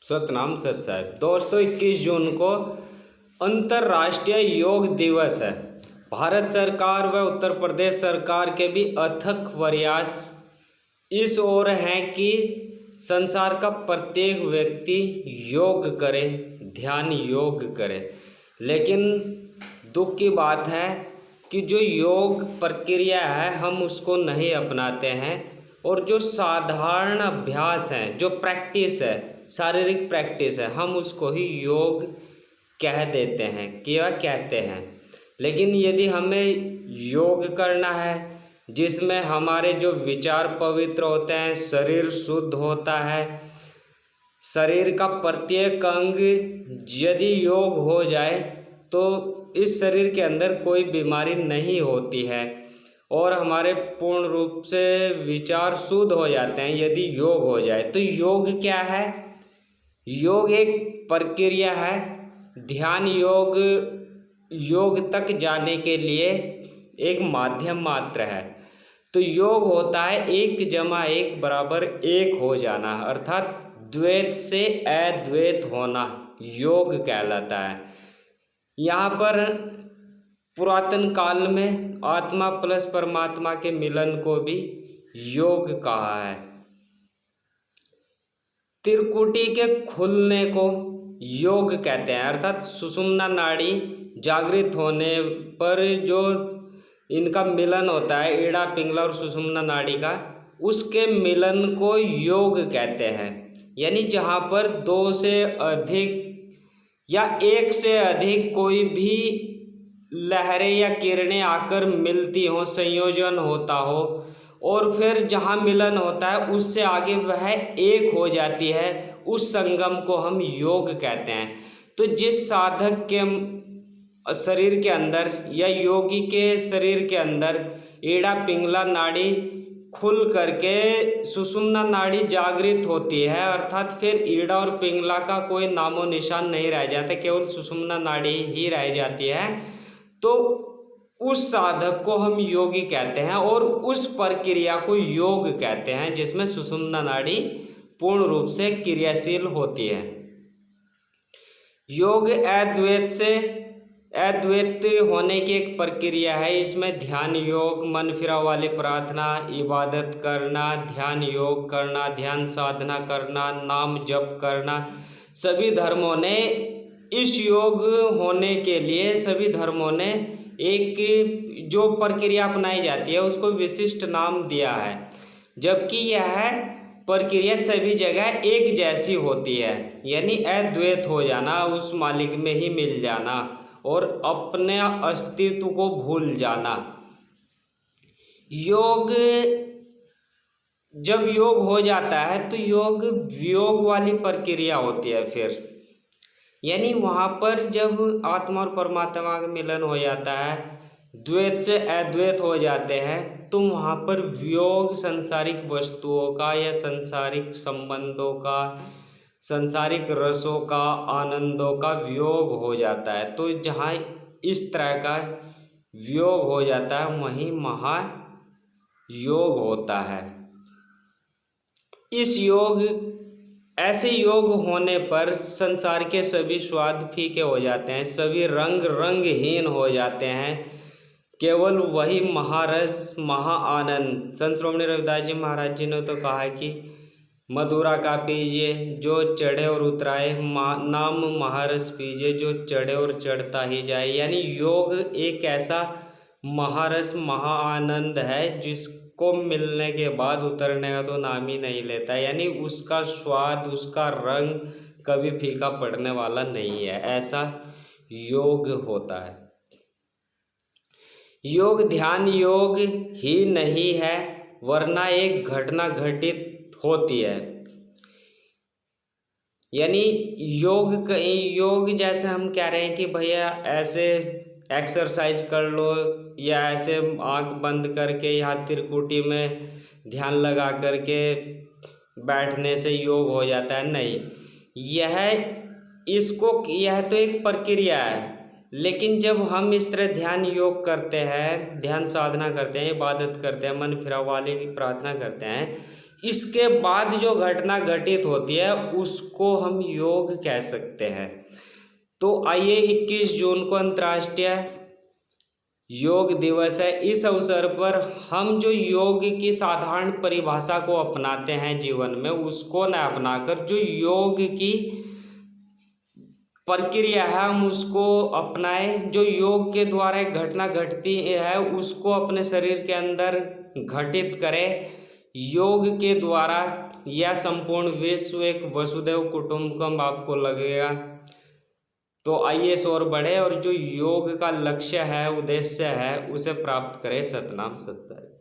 सतनाम सत साहब। दोस्तों 21 जून को अंतर्राष्ट्रीय योग दिवस है। भारत सरकार व उत्तर प्रदेश सरकार के भी अथक प्रयास इस ओर हैं कि संसार का प्रत्येक व्यक्ति योग करे, ध्यान योग करे। लेकिन दुख की बात है कि जो योग प्रक्रिया है हम उसको नहीं अपनाते हैं और जो साधारण अभ्यास है, जो प्रैक्टिस है, शारीरिक प्रैक्टिस है, हम उसको ही योग कह देते हैं, क्या कहते हैं। लेकिन यदि हमें योग करना है जिसमें हमारे जो विचार पवित्र होते हैं, शरीर शुद्ध होता है, शरीर का प्रत्येक अंग यदि योग हो जाए तो इस शरीर के अंदर कोई बीमारी नहीं होती है और हमारे पूर्ण रूप से विचार शुद्ध हो जाते हैं यदि योग हो जाए। तो योग क्या है? योग एक प्रक्रिया है। ध्यान योग योग तक जाने के लिए एक माध्यम मात्र है। तो योग होता है 1 + 1 = 1 हो जाना, अर्थात द्वैत से अद्वैत होना योग कहलाता है। यहाँ पर पुरातन काल में आत्मा प्लस परमात्मा के मिलन को भी योग कहा है। त्रिकुटी के खुलने को योग कहते हैं, अर्थात सुषुम्ना नाड़ी जागृत होने पर जो इनका मिलन होता है, इड़ा पिंगला और सुषुम्ना नाड़ी का, उसके मिलन को योग कहते हैं। यानी जहाँ पर 2 से अधिक या 1 से अधिक कोई भी लहरें या किरणें आकर मिलती हों, संयोजन होता हो और फिर जहाँ मिलन होता है उससे आगे वह एक हो जाती है, उस संगम को हम योग कहते हैं। तो जिस साधक के शरीर के अंदर या योगी के शरीर के अंदर ईड़ा पिंगला नाड़ी खुल करके सुषुम्ना नाड़ी जागृत होती है, अर्थात फिर ईड़ा और पिंगला का कोई नामो निशान नहीं रह जाता, केवल सुषुम्ना नाड़ी ही रह जाती है, तो उस साधक को हम योगी कहते हैं और उस प्रक्रिया को योग कहते हैं जिसमें सुषुम्ना नाड़ी पूर्ण रूप से क्रियाशील होती है। योग अद्वैत होने की एक प्रक्रिया है। इसमें ध्यान योग, मन फिरा वाली प्रार्थना, इबादत करना, ध्यान योग करना, ध्यान साधना करना, नाम जप करना, सभी धर्मों ने इस योग होने के लिए सभी धर्मों ने एक जो प्रक्रिया अपनाई जाती है उसको विशिष्ट नाम दिया है, जबकि यह प्रक्रिया सभी जगह एक जैसी होती है। यानी अद्वैत हो जाना, उस मालिक में ही मिल जाना और अपने अस्तित्व को भूल जाना। योग जब योग हो जाता है तो योग वियोग वाली प्रक्रिया होती है फिर, यानी वहाँ पर जब आत्मा और परमात्मा का मिलन हो जाता है, द्वैत से अद्वैत हो जाते हैं, तो वहाँ पर वियोग संसारिक वस्तुओं का या संसारिक संबंधों का, संसारिक रसों का, आनंदों का वियोग हो जाता है। तो जहाँ इस तरह का वियोग हो जाता है वहीं महायोग होता है। इस योग ऐसे योग होने पर संसार के सभी स्वाद फीके हो जाते हैं, सभी रंग रंगहीन हो जाते हैं, केवल वही महारस महाआनंद। संत श्रोमणी रविदास जी महाराज जी ने तो कहा है कि मधुरा का पीजिए जो चढ़े और उतराए, नाम महारस पीजिए जो चढ़े और चढ़ता ही जाए। यानी योग एक ऐसा महारस महाआनंद है जिसको मिलने के बाद उतरने का तो नाम ही नहीं लेता, यानी उसका स्वाद, उसका रंग कभी फीका पड़ने वाला नहीं है, ऐसा योग होता है। योग ध्यान योग ही नहीं है, वरना एक घटना घटित होती है। यानी योग जैसे हम कह रहे हैं कि भैया ऐसे एक्सरसाइज कर लो या ऐसे आंख बंद करके यहाँ त्रिकुटी में ध्यान लगा करके बैठने से योग हो जाता है, नहीं। यह तो एक प्रक्रिया है, लेकिन जब हम इस तरह ध्यान योग करते हैं, ध्यान साधना करते हैं, इबादत करते हैं, मन फिरा वाले की प्रार्थना करते हैं, इसके बाद जो घटना घटित होती है उसको हम योग कह सकते हैं। तो आइए 21 जून को अंतर्राष्ट्रीय योग दिवस है। इस अवसर पर हम जो योग की साधारण परिभाषा को अपनाते हैं जीवन में, उसको न अपनाकर जो योग की प्रक्रिया है हम उसको अपनाएं। जो योग के द्वारा एक घटना घटती है उसको अपने शरीर के अंदर घटित करें। योग के द्वारा यह संपूर्ण विश्व एक वसुधैव कुटुंबकम आपको लगेगा। तो आइए इस ओर बढ़े और जो योग का लक्ष्य है, उद्देश्य है, उसे प्राप्त करें। सतनाम सत श्री अकाल।